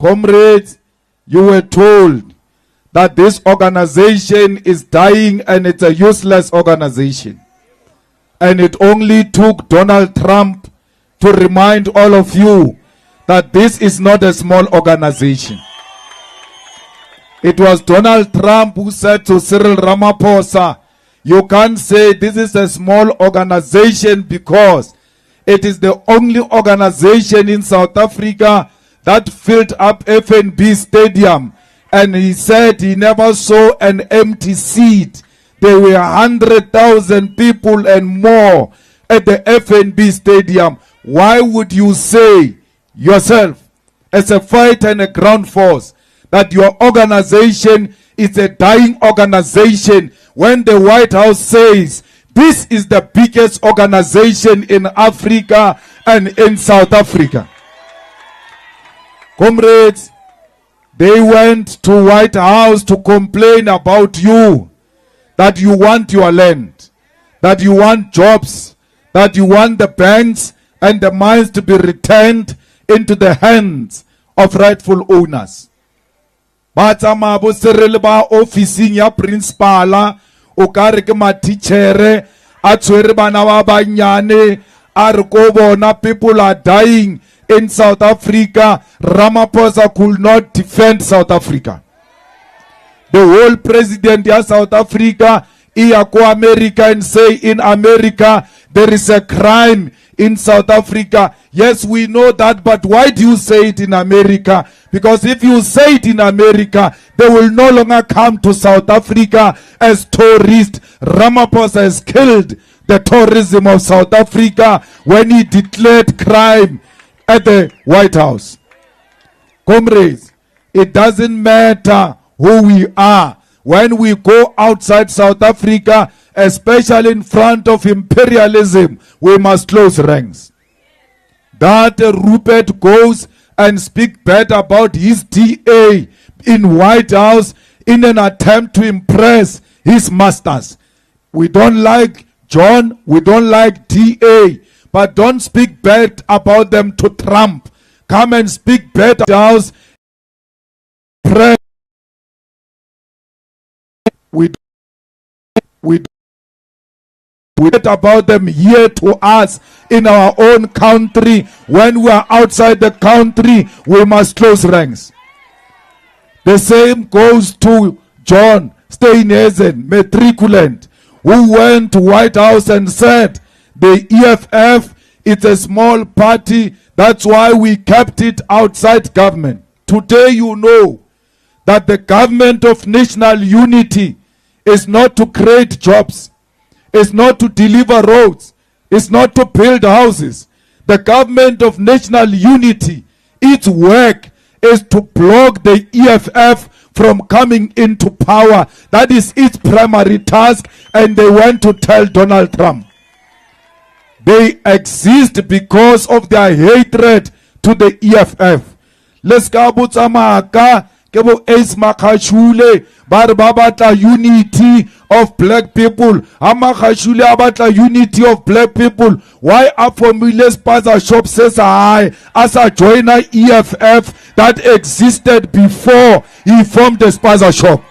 Comrades, you were told that this organization is dying and it's a useless organization. And it only took Donald Trump to remind all of you that this is not a small organization. It was Donald Trump who said to Cyril Ramaphosa, you can't say this is a small organization because it is the only organization in South Africa that filled up FNB Stadium. And he said he never saw an empty seat. There were 100,000 people and more at the FNB Stadium. Why would you say yourself, as a fighter and a ground force, that your organization is a dying organization when the White House says this is the biggest organization in Africa and in South Africa? Comrades, they went to White House to complain about you, that you want your land, that you want jobs, that you want the banks and the mines to be returned into the hands of rightful owners. Batsama bo Cyril ba officing ya principala o kare ke matitjhere a tshwere bana ba banyane a re ko bona people are dying in South Africa. Ramaphosa could not defend South Africa. The whole president of South Africa ia ko America and say in America there is a crime in South Africa. Yes, we know that, but why do you say it in America? Because if you say it in America, they will no longer come to South Africa as tourists. Ramaphosa has killed the tourism of South Africa when he declared crime at the White House. Comrades, it doesn't matter who we are. When we go outside South Africa, especially in front of imperialism, we must close ranks. That Rupert goes and speak bad about his DA in White House in an attempt to impress his masters. We don't like John, we don't like DA, but don't speak bad about them to Trump. Come and speak bad about press. We about them here to us in our own country. When we are outside the country, we must close ranks. The same goes to John Steenhuisen, matriculant, who went to White House and said the EFF is a small party, that's why we kept it outside government. Today you know that the government of national unity is not to create jobs, it's not to deliver roads, it's not to build houses. The government of national unity, its work is to block the EFF from coming into power. That is its primary task, and they want to tell Donald Trump. They exist because of their hatred to the EFF. Let's go to Kebo Ace Makashule, Barbabata unity of black people. Amakashule abata unity of black people. Why a formulas Spaza Shop says I as a joiner EFF that existed before he formed the Spaza Shop.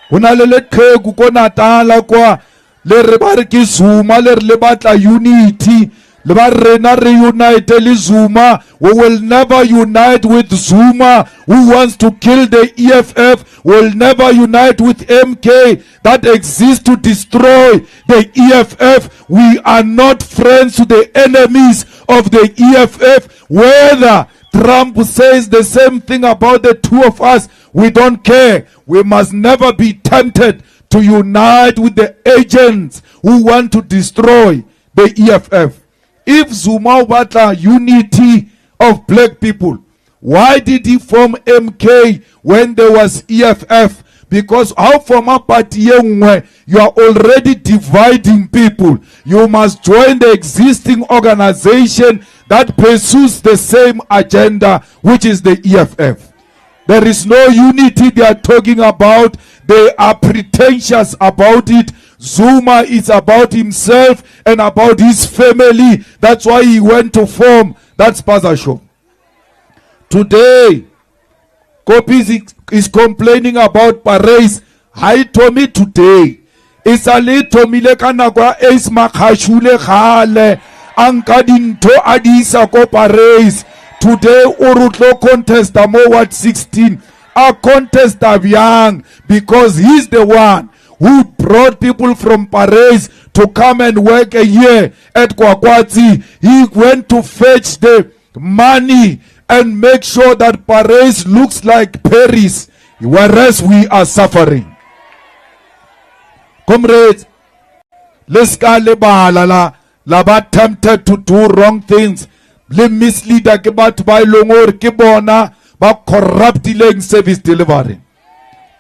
Unalele kegu kona tala kwa le rebariki Zuma le lebata unity. Reunite Zuma. We will never unite with Zuma, who wants to kill the EFF. We will never unite with MK that exists to destroy the EFF. We are not friends to the enemies of the EFF. Whether Trump says the same thing about the two of us, we don't care. We must never be tempted to unite with the agents who want to destroy the EFF. If Zuma batla unity of black people, why did he form MK when there was EFF? Because how from a party you are already dividing people. You must join the existing organization that pursues the same agenda, which is the EFF. There is no unity they are talking about. They are pretentious about it. Zuma is about himself and about his family. That's why he went to form that Spaza Shop. Today, Kopi is complaining about Parys. Hi Tommy today. Isali Tomile kanakwa Ace Makashule Khale. Anka dinto adisa ko Parys. Today Urutlo contest mo Ward 16. A contest of young because he's the one who brought people from Parys to come and work a year at Kwakwatsi. He went to fetch the money and make sure that Parys looks like Paris, whereas we are suffering. Comrades, let's go laba tempted to do wrong things. Le misleader ke batho ba ilongor ke bona ba corrupting service delivery.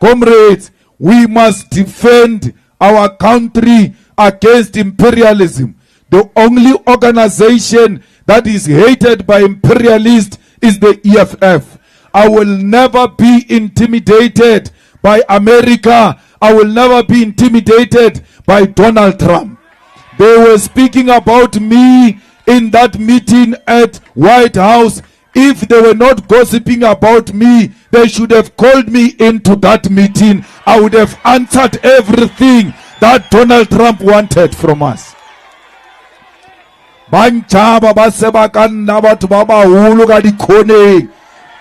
Comrades, we must defend our country against imperialism. The only organization that is hated by imperialists is the EFF. I will never be intimidated by America. I will never be intimidated by Donald Trump. They were speaking about me in that meeting at White House. If they were not gossiping about me, they should have called me into that meeting. I would have answered everything that Donald Trump wanted from us. Banchaba ba seba kanna batho ba baholo ka dikhoneng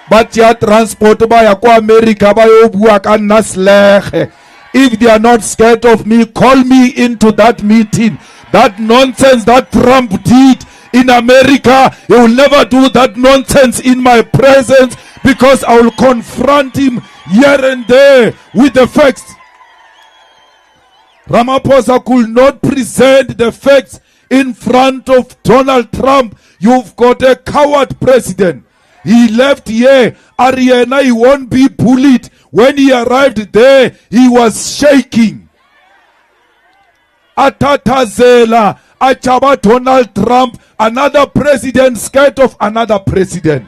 ba tya transport ba ya kwa America ba yo bua ka nna slege. If they are not scared of me, call me into that meeting. That nonsense that Trump did in America, he will never do that nonsense in my presence, because I will confront him here and there with the facts. Ramaphosa could not present the facts in front of Donald Trump. You've got a coward president. He left here. Ariana, he won't be bullied. When he arrived there, he was shaking. Atatazela, Achaba Donald Trump, another president scared of another president.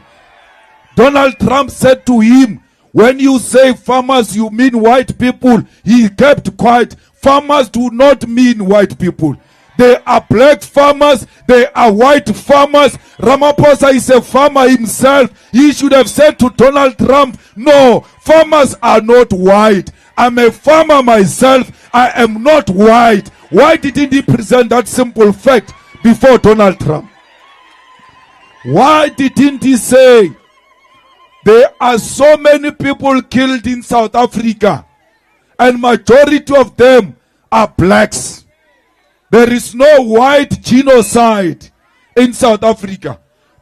Donald Trump said to him, when you say farmers, you mean white people. He kept quiet. Farmers do not mean white people. They are black farmers. They are white farmers. Ramaphosa is a farmer himself. He should have said to Donald Trump, no, farmers are not white. I'm a farmer myself. I am not white. Why didn't he present that simple fact before Donald Trump? Why didn't he say, there are so many people killed in South Africa, and majority of them are blacks. There is no white genocide in South Africa.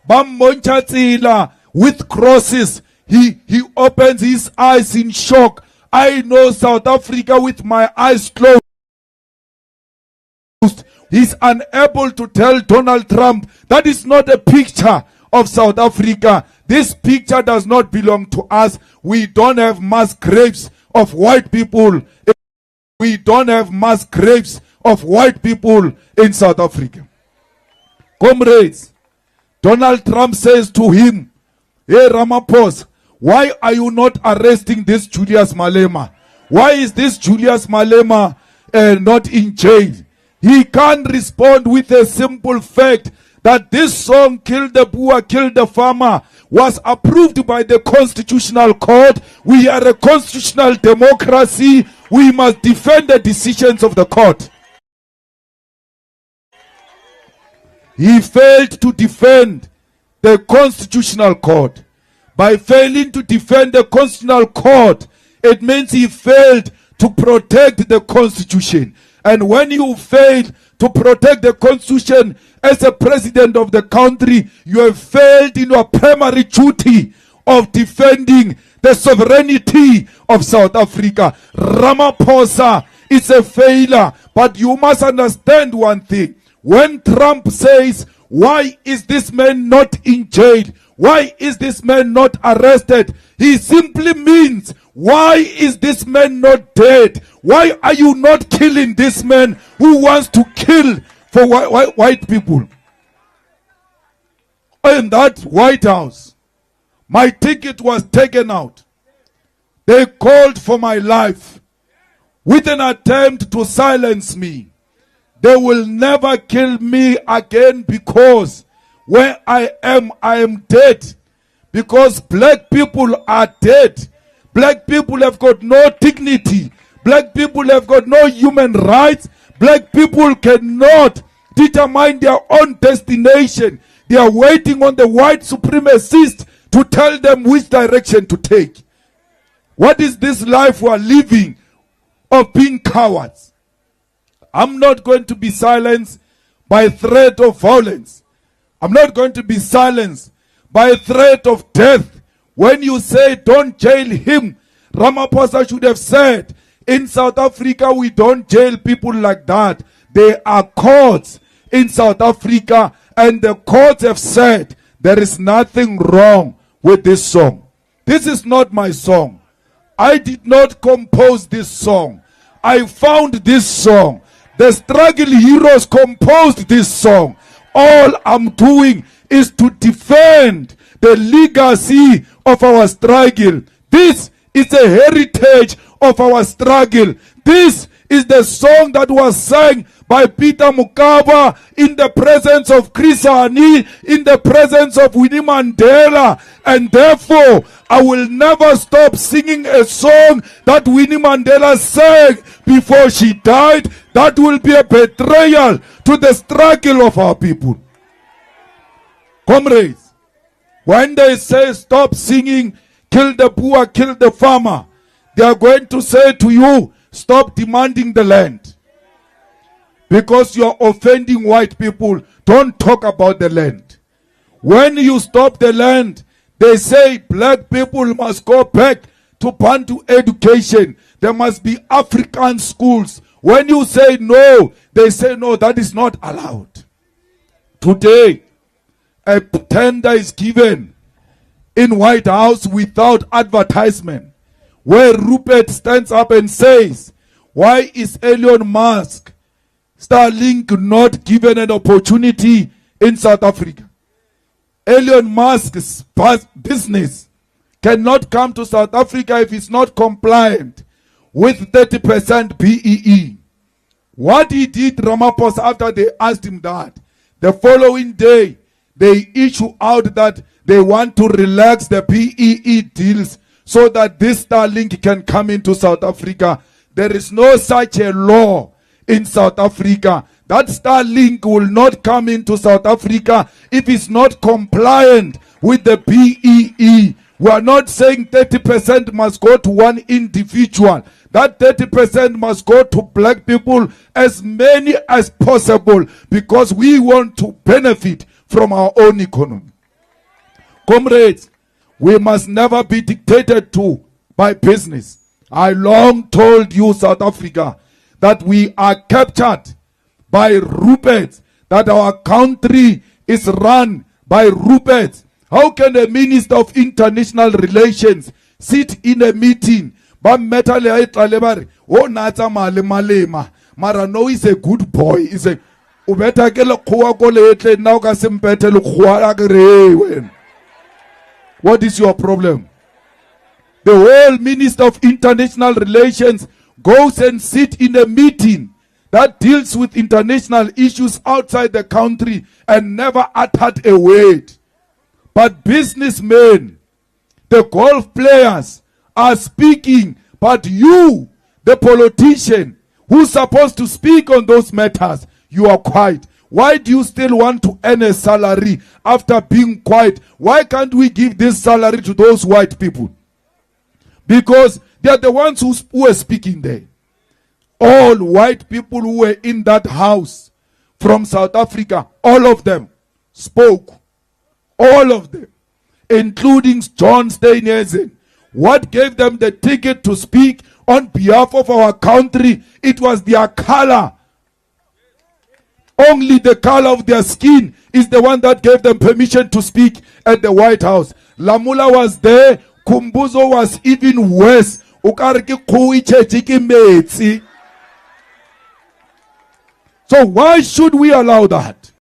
Bammonchatsila with crosses. He opens his eyes in shock. I know South Africa with my eyes closed. He's unable to tell Donald Trump that is not a picture of South Africa. This picture does not belong to us. We don't have mass graves of white people. We don't have mass graves of white people in South Africa. Comrades, Donald Trump says to him, hey Ramaphosa, why are you not arresting this Julius Malema? Why is this Julius Malema not in jail? He can't respond with a simple fact that this song, Kill the Boer, Kill the Farmer, was approved by the Constitutional Court. We are a constitutional democracy. We must defend the decisions of the court. He failed to defend the Constitutional Court. By failing to defend the Constitutional Court, it means he failed to protect the Constitution. And when you fail to protect the Constitution as a president of the country, you have failed in your primary duty of defending the sovereignty of South Africa. Ramaphosa is a failure, but you must understand one thing. When Trump says, why is this man not in jail? Why is this man not arrested? He simply means, why is this man not dead? Why are you not killing this man who wants to kill for white people? In that White House, my ticket was taken out. They called for my life with an attempt to silence me. They will never kill me again, because where I am dead. Because black people are dead. Black people have got no dignity. Black people have got no human rights. Black people cannot determine their own destination. They are waiting on the white supremacists to tell them which direction to take. What is this life we are living of being cowards? I'm not going to be silenced by threat of violence. I'm not going to be silenced by threat of death. When you say don't jail him, Ramaphosa should have said, in South Africa we don't jail people like that. There are courts in South Africa, and the courts have said there is nothing wrong with this song. This is not my song. I did not compose this song. I found this song. The struggle heroes composed this song. All I'm doing is to defend the legacy of our struggle. This is a heritage of our struggle. This is the song that was sung by Peter Mokaba in the presence of Chris Hani, in the presence of Winnie Mandela. And therefore, I will never stop singing a song that Winnie Mandela sang before she died. That will be a betrayal to the struggle of our people. Comrades, when they say stop singing, kill the poor, kill the farmer, they are going to say to you, stop demanding the land. Because you are offending white people. Don't talk about the land. When you stop the land, they say black people must go back to Bantu education. There must be African schools. When you say no, they say no, that is not allowed. Today, a tender is given in White House without advertisement, where Rupert stands up and says, why is Elon Musk, Starlink, not given an opportunity in South Africa? Elon Musk's business cannot come to South Africa if it's not compliant with 30% BEE. What he did, Ramaphosa, after they asked him that, the following day, they issue out that they want to relax the BEE deals so that this Starlink can come into South Africa. There is no such a law in South Africa. That Starlink will not come into South Africa if it's not compliant with the BEE. We are not saying 30% must go to one individual. That 30% must go to black people, as many as possible, because we want to benefit from our own economy. Comrades, we must never be dictated to by business. I long told you, South Africa, that we are captured by Ruperts, that our country is run by Ruperts. How can a minister of international relations sit in a meeting? Oh, Nata Mara no is a good boy. Is a what is your problem? The whole Minister of International Relations goes and sits in a meeting that deals with international issues outside the country and never uttered a word. But businessmen, the golf players are speaking, but you, the politician, who's supposed to speak on those matters, you are quiet. Why do you still want to earn a salary after being quiet? Why can't we give this salary to those white people? Because they are the ones who are speaking there. All white people who were in that house from South Africa, all of them spoke. All of them, including John Steenhuisen. What gave them the ticket to speak on behalf of our country? It was their color. Only the color of their skin is the one that gave them permission to speak at the White House. Lamula was there. Kumbuzo was even worse. So why should we allow that?